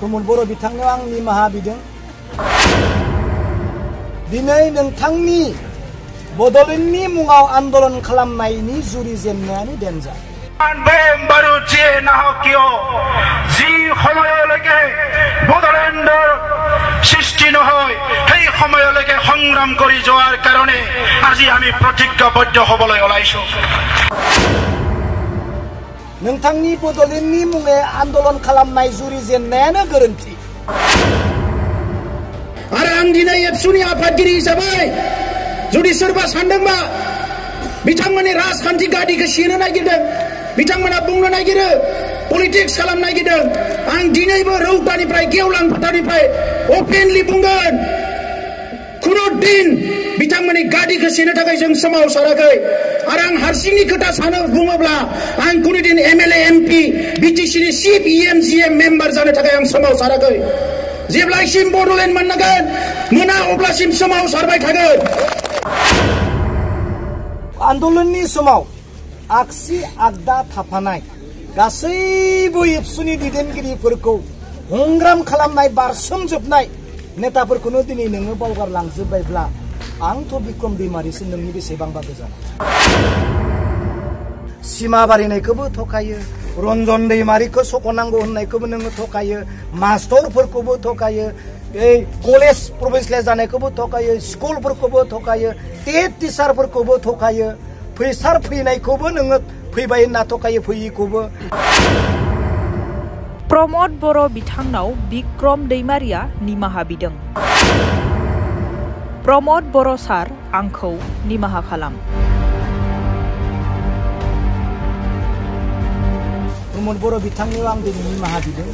प्रमद बर' बिथांनियाव आं निमाहा बिदों दिनै नोंथांनि बड'लेण्डनि मुङाव आन्दलन खालामनायनि जुरिजेननायानो देनजार बम बारुद जिए नाहक किय जी সময়লৈকে বড়োলেণ্ডৰ সৃষ্টি নহয় সেই সময়লৈকে সংগ্ৰাম কৰি যোৱাৰ কাৰণে আজি আমি প্ৰতিজ্ঞাবদ্ধ হ'বলৈ ওলাইছো नोंथांनि बड'लेण्डनि मुङै आन्दलन खालामनाय जुरिजेननायानो गोरोन्थि आरो आं दिनै एबसुनि आफादगिरि हिसाबै जुदि सोरबा सानदोंबा बिथांमोननि राजखान्थि गादिखौ सिनो नागिरदों बिथांमोना बुंनो नागिरो पलिटिक्स खालामनो नागिरदों आं दिनैबो रौतानिफ्राय गेवलां फोथारनिफ्राय अपेनलि बुंगोन खुनु दिन बिथांमोननि गादिखौ सिनो थाखाय जों सोमावसाराखै आरो आं हारसिंनि खोथा सानो बुङोब्ला आं खुनु दिन एमएलए एमपि बिटिसिनि चिफ इएमजिएम मेम्बार जानो थाखाय आं सोमावसाराखै जेब्लासिम बड'लेण्ड मोननांगोन मोना अब्लासिम सोमावसारबाय थागोन आन्दलननि समाव आगसि आगदा थाफानाय गासैबो एबसुनि दैदेनगिरिफोरखौ हंग्राम खालामनाय बारसोमजोबनाय नेताफोरखौनो दिनै नोङो बावगारलांजोब्बायब्ला आंथ' बिक्रम दैमारिसो नोंनि बेसेबांबा गोजान सिमा बारिनायखौबो थकायो रन्जन दैमारिखौ सख'नांगौ होननायखौबो नोङो थकायो मास्टरफोरखौबो थकायो कलेज प्रफेसनेल जानायखौबो थकायो स्कुलफोरखौबो थकायो टेट टिचारफोरखौबो थकायो फैसार फैनायखौबो नोङो फैबाय होनना थकायो फैयिखौबो प्रमद बर' बिथांनाव बिक्रम दैमारिया निमाहा बिदों प्रमद बर' सार आंखौ निमाहा खालाम प्रमद बर' बिथांनियाव आं दिनै निमाहा बिदों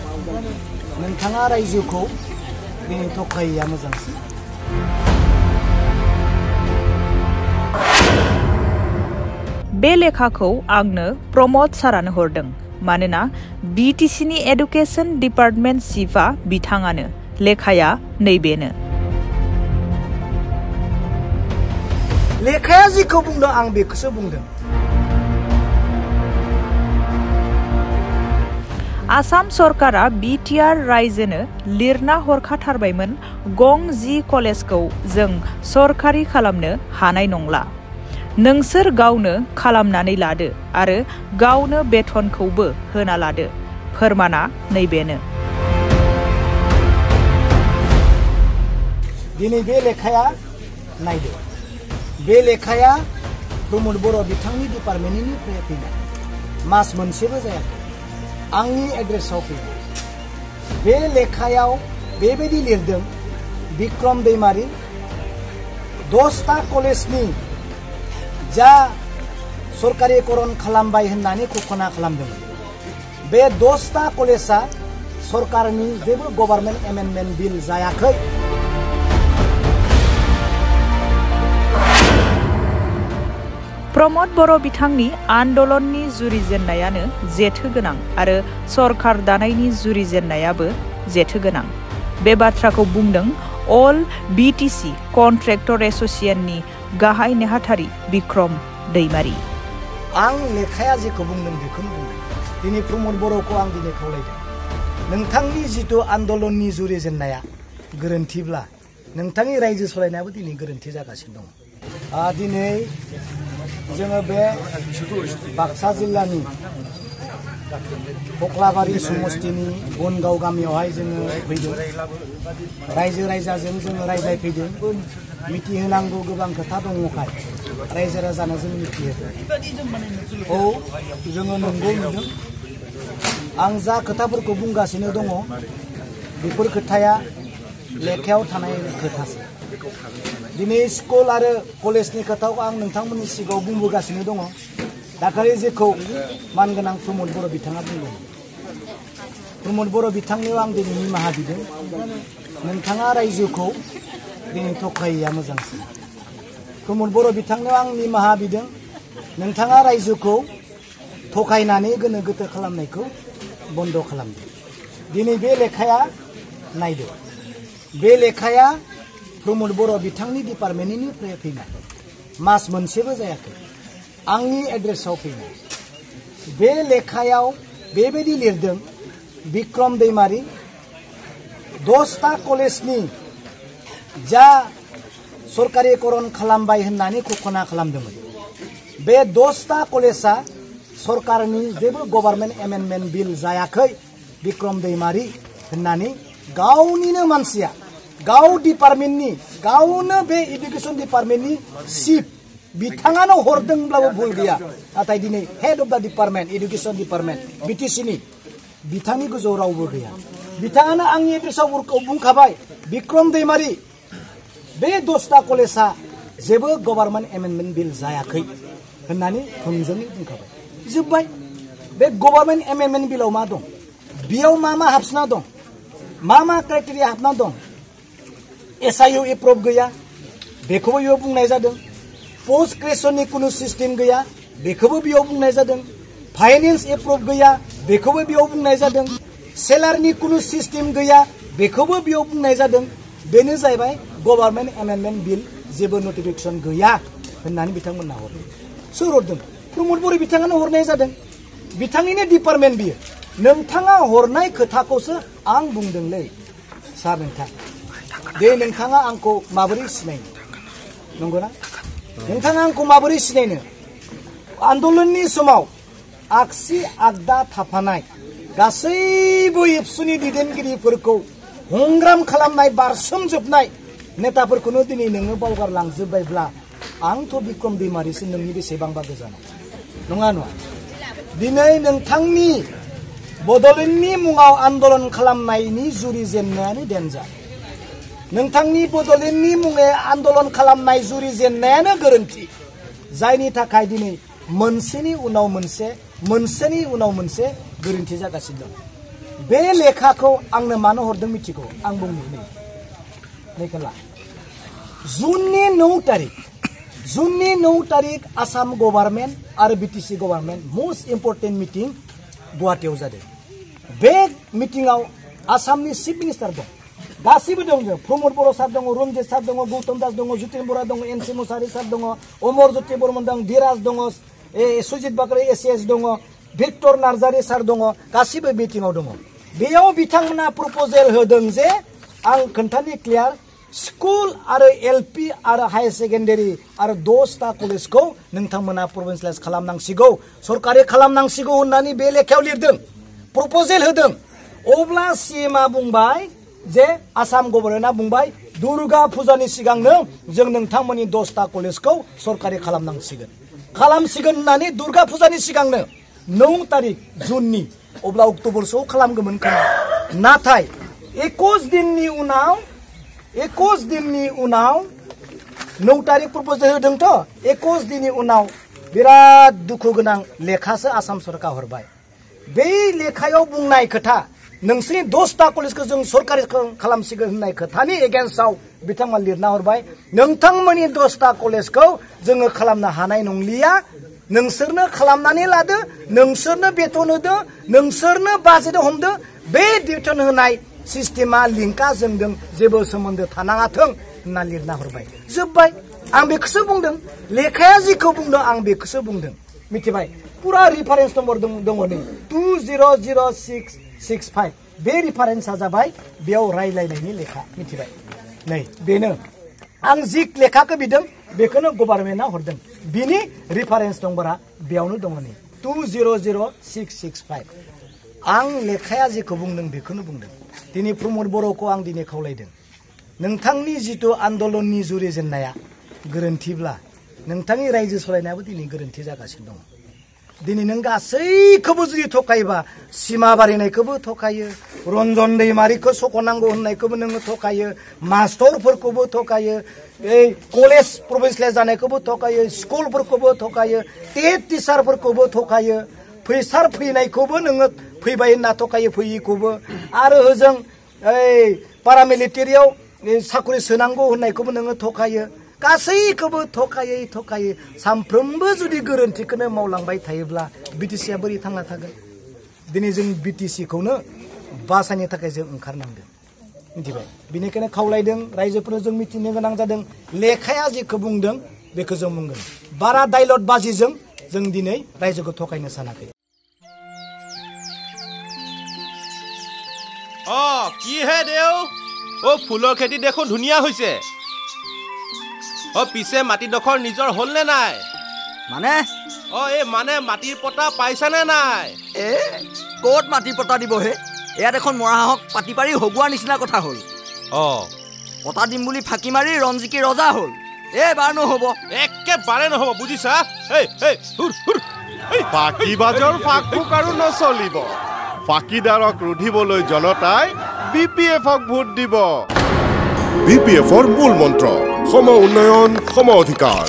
नोंथाङा रायजोखौ दिनै थकायैया मोजांसिन बे लेखाखौ आंनो प्रमद सारानो हरदों मानोना बिटिसिनि एडुकेशन डिपार्टमेन्ट चिफआ बिथाङानो लेखाया नैबेनो लेखाया जिखौ बुंदों आं बेखौसो बुंदों आसाम सरकारा बिटिआर रायजोनो लिरना हरखाथारबायमोन गं जि कलेजखौ जों सरकारि खालामनो हानाय नंला नोंसोर गावनो खालामनानै लादो आरो गावनो बेथनखौबो होना लादो फोरमाना नैबेनो दिनै बे लेखाया नायदो बे लेखाया प्रमद बर' बिथांनि डिपार्टमेन्टनिफ्राय फैनाय मास मोनसेबो जायाखै आंनि एड्रेसाव फैदों बे लेखायाव बेबायदि लिरदों बिक्रम दैमारि 10टा कलेजनि जा सरकारिकरण खालामबाय होननानै घोषणा खालामदोंमोन बे 10टा कलेजा सरकारनि जेबो गभर्नमेन्ट एमेन्डमेन्ट बिल जायाखै प्रमद बर' बिथांनि आन्दलननि जुरिजेननायानो जेथो गोनां आरो सरकार दानायनि जुरिजेननायाबो जेथो गोनां बे बाथ्राखौ बुंदों अल बिटिसि कन्ट्रेक्टर एसोसिएशननि गाहाय नेहाथारि बिक्रम दैमारि आं लेखाया जेखौ बुंदों बेखौनो बुंदों दिनै प्रमद बर'खौ आं दिनै खावलायदों नोंथांनि जितु आन्दलननि जुरिजेननाया गोरोन्थिब्ला नोंथांनि रायजो सलायनायाबो दिनै गोरोन्थि जागासिनो दङ दिनै जोङो बे बाक्सा जिल्लानि कक्लाबारि समस्तिनि बनगाव गामियावहाय जोङो फैदों रायजो राजाजों जोङो रायज्लायफैदों मिथिहोनांगौ गोबां खोथा दङखाय रायजो राजानो जों मिथिहोदों औ जोङो नंगौ नुदों आं जा खोथाफोरखौ बुंगासिनो दङ बेफोर खोथाया लेखायाव थानाय खोथासो दिनै स्कुल आरो कलेजनि खोथाखौ आं नोंथांमोननि सिगाङाव बुंबोगासिनो दङ दाखालि जेखौ मानगोनां प्रमद बर' बिथाङा बुंदों प्रमद बर' बिथांनियाव आं दिनै निमाहा बिदों नोंथाङा रायजोखौ दिनै थकायैया मोजांसिन प्रमद बर' बिथांनियाव आं निमाहा बिदों नोंथाङा रायजोखौ थकायनानै गोनो गोथो खालामनायखौ बन्द' खालामदो दिनै बे लेखाया नायदो बे लेखाया प्रमद बर' बिथांनि डिपार्टमेन्टनिफ्राय फैनाय मास मोनसेबो जायाखै आंनि एड्रेसाव फैनाय बे लेखायाव बेबायदि लिरदों बिक्रम दैमारि 10टा कलेजनि जा सरकारिकरण खालामबाय होननानै घोषणा खालामदोंमोन बे 10टा कलेजा सरकारनि जेबो गभर्नमेन्ट एमेन्डमेन्ट बिल जायाखै बिक्रम दैमारी होननानै गावनिनो मानसिया गाव डिपार्टमेन्टनि गावनो बे एडुकेशन डिपार्टमेन्टनि चिफ बिथाङानो हरदोंब्लाबो भुल गैया नाथाय दिनै हेड अफ द डिपार्टमेन्ट एडुकेशन डिपार्टमेन्ट बिटिसिनि बिथांनि गोजौ रावबो गैया बिथाङानो आंनि एड्रेसाव बुंखाबाय बिक्रम दैमारी बे 10टा कलेजा जेबो गभर्नमेन्ट एमेन्डमेन्ट बिल जायाखै होननानै थोंजोङै बुंखाबाय जोब्बाय बे गभर्नमेन्ट एमेन्डमेन्ट बिलाव मा दं बेयाव मा हाबसोना दं मा क्राइटेरिया हाबना दं एसआईयू एप्रुभ गैया बेखौबो बेयाव बुंनाय जादों पोस्ट ग्रेजुएशननि कुनु सिस्टेम गैया बेखौबो बेयाव बुंनाय जादों फाइनेन्स एप्रुभ गैया बेखौबो बेयाव बुंनाय जादों सेलारनि कुनु सिस्टेम गैया बेखौबो बेयाव बुंनाय जादों बेनो जाहैबाय गभर्नमेन्ट एमेन्डमेन्ट बिल जेबो नटिफिकेशन गैया होननानै बिथांमोनहा हरदों सोर हरदों प्रमद बर' बिथाङानो हरनाय जादों बिथांनिनो डिपार्टमेन्ट बियो नोंथाङा हरनाय खोथाखौसो आं बुंदोंलै सार नोंथां दे नोंथाङा आंखौ माबोरै सिनायनो नंगौना नोंथाङा आंखौ माबोरै सिनायनो आन्दलननि समाव आगसि आगदा थाफानाय गासैबो एबसुनि दैदेनगिरिफोरखौ हंग्राम खालामनाय बारसोमजोबनाय नेताफोरखौनो दिनै नोङो बावगारलांजोब्बायब्ला आंथ' बिक्रम दैमारीसो नोंनि बेसेबांबा गोजानाव नङा दिनै नोंथांनि बड'लेण्डनि मुङाव आन्दलन खालामनायनि जुरिजेननायानो डेन्जार नोंथांनि बड'लेण्डनि मुङै आन्दलन खालामनाय जुरिजेननायानो गोरोन्थि जायनि थाखाय दिनै मोनसेनि उनाव मोनसे गोरोन्थि जागासिनो दं बे लेखाखौ आंनो मानो हरदों मिथिगौ आं बुंनो लेखा जुननि 9 तारिख आसाम गभर्नमेन्ट आरो BTC government most important meeting गुवाहाटीयाव जादों बे मिटिंआव आसामनि चिफ मिनिस्टार दं गासिबो दं प्रमद बर' सार दङ रन्जित सार दङ गौतम दास दङ जुतिन बरा दङ एनसि मुसाहारि सार दङ अमर ज्योति बर्मन दं धीराज दङ सुजित बाग्रे एसिएस दङ भिक्टर नार्जारी सार दङ गासिबो मिटिंआव दङ बेयाव बिथांमोना प्रपोजेल होदों जे आं खोन्थानि क्लियार स्कुल आरो एलपि आरो हायर सेकेन्डारि आरो 10टा कलेजखौ नोंथांमोना प्रभिन्सियेलाइज खालामनांसिगौ सरकारि खालामनांसिगौ होननानै बे लेखायाव लिरदों प्रपोजेल होदों अब्ला सीएमआ बुंबाय जे आसाम गभर्नमेन्टआ बुंबाय दुर्गा फुजानि सिगांनो जों नोंथांमोननि 10टा कलेजखौ सरकारि खालामसिगोन होननानै दुर्गा फुजानि सिगांनो 9 तारिख जुननि अब्ला अक्ट'बरसोआव खालामगौमोन खोमा नाथाय 21 दिननि उनाव 9 तारिख प्रपोजल होदोंथ' 21 दिननि उनाव बिराद दुखु गोनां लेखासो आसाम सरकार हरबाय बे लेखायाव बुंनाय खोथा नोंसोरनि 10टा कलेजखौ जों सरकारि खालामसिगोन होननाय खोथानि एगेन्स्टआव बिथांमोना लिरना हरबाय नोंथांमोननि 10टा कलेजखौ जोङो खालामनो हानाय नंलिया नोंसोरनो खालामनानै लादो नोंसोरनो बेथन होदो नोंसोरनो बाजेट हमदो बे बेथन होनाय सिस्टेमा लिंकआ जोंजों जेबो सोमोन्दो थानाङाथों होनना लिरना हरबाय जोब्बाय आं बेखौसो बुंदों लेखाया जिखौ बुंदों आं बेखौसो बुंदों मिथिबाय पुरा रिफारेन्स नम्बर दङ नै 200665 बे रिफारेन्सआ जाबाय बेयाव रायलायनायनि लेखा मिथिबाय नै बेनो आं जि लेखाखौ बिदों बेखौनो गभर्नमेन्टआ हरदों बिनि रिफारेन्स नम्बरा बेयावनो दङ नै 200665 आं लेखाया जेखौ बुंदों बेखौनो बुंदों दिनै प्रमद बर'खौ आं दिनै खावलायदों नोंथांनि जितु आन्दलननि जुरिजेननाया गोरोन्थिब्ला नोंथांनि रायजो सलायनायाबो दिनै गोरोन्थि जागासिनो दङ दिनै नों गासैखौबो जुदि थकायोबा सिमा बारिनायखौबो थकायो रन्जन दैमारिखौ सख'नांगौ होननायखौबो नोङो थकायो मास्टरफोरखौबो थकायो कलेज प्रभिन्सियेलाइज जानायखौबो थकायो स्कुलफोरखौबो थकायो टेट टिचारफोरखौबो थकायो फैसार फैनायखौबो नोङो फैबाय होनना थकायो फैयिखौबो आरो होजों पारामिलिटारियाव साकरि सोनांगौ होननायखौबो नोङो थकायो गासैखौबो थकायै सानफ्रोमबो जुदि गोरोन्थिखौनो मावलांबाय थायोब्ला बिटिसिआ बोरै थांना थागोन दिनै जों बिटिसिखौनो बासायनो थाखाय जों ओंखारनांदों मिथिबाय बेनिखायनो खावलायदों रायजोफोरनो जों मिथिनो गोनां जादों लेखाया जेखौ बुंदों बेखौ जों बुंगोन बारा दाइलट बाजिजों जों दिनै रायजोखौ थकायनो सानाखै কি হে দেউ ফুলৰ খেতি দেখোন ধুনীয়া হৈছে পিছে মাটিডোখৰ নিজৰ হ'ল নে নাই মানে এই মানে মাটিৰ পটা পাইছানে নাই ক'ত মাটিৰ পটা দিব হে ইয়াত এখন মৰা হাঁহক পাতি পাৰি হগুৱাৰ নিচিনা কথা হ'ল পটা দিম বুলি ফাঁকি মাৰি ৰঞ্জিকি ৰজা হ'ল এইবাৰ নহ'ব একেবাৰে নহ'ব বুজিছা ফাঁকিবাজৰ ফাঁক ফুক আৰু নচলিব ফাঁকিদাৰক ৰুধিবলৈ জনতাই BPFক ভোট দিব BPFৰ মূল মন্ত্ৰ সম উন্নয়ন সম অধিকাৰ